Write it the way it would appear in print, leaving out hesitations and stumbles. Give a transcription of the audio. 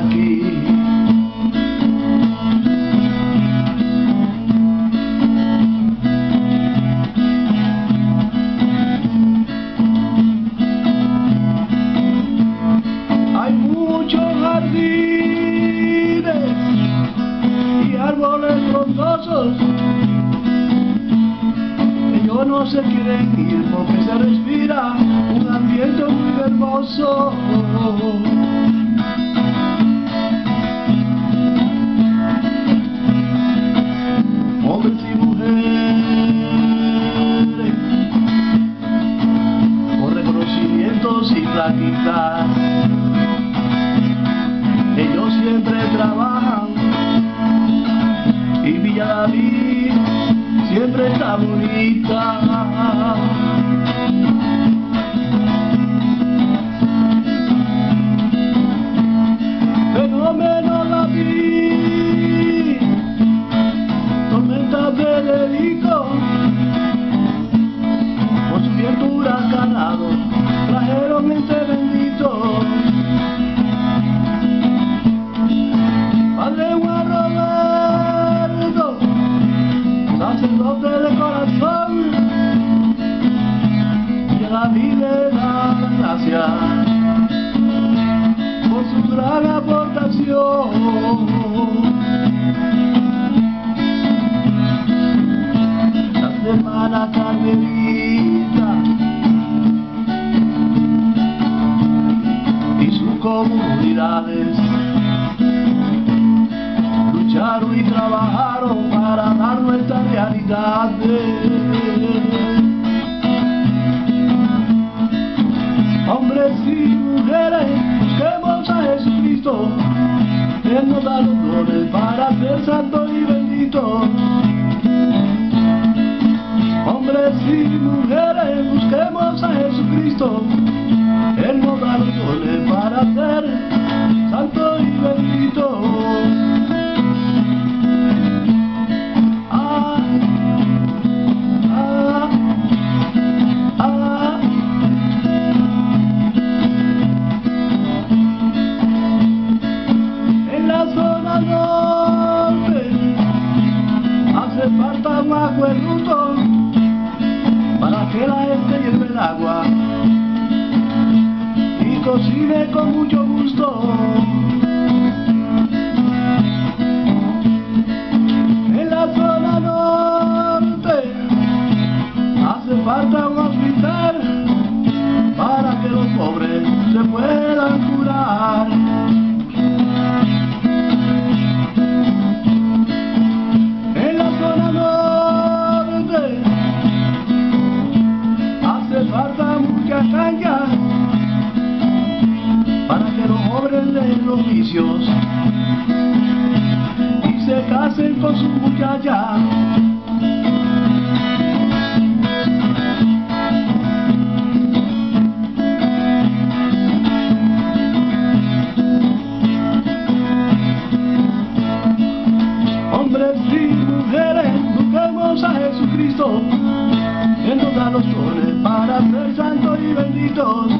aquí. Hay muchos jardines y árboles frondosos, ellos no se quieren ir porque se respira un ambiente muy hermoso. Hombres y mujeres con reconocimientos y plaquitas, ellos siempre trabajan y Villa David siempre está bonita. Fenómeno David, tormenta Federico, con su viento huracanado trajeron este bendito. Padre Juan Roberto, sacerdote de corazón, y a David le da las gracias por su gran aportación. Las hermanas Carmelita y sus comunidades lucharon y trabajaron para dar nuestras realidades. Hombres y mujeres, busquemos a Jesucristo, Él nos da los dones para ser santos y benditos. Hombres y mujeres, busquemos a Jesucristo, Él nos da los dones para ser santos y benditos. Hace falta un acueducto para que la gente lleve el agua y cocine con mucho gusto. En la zona norte hace falta un hospital para que los pobres se puedan curar. Falta mucha caña para que los jóvenes den los vicios y se casen con sus muchachas. Hombres y mujeres, busquemos a Jesucristo, Él nos da los dones para ser santos y benditos.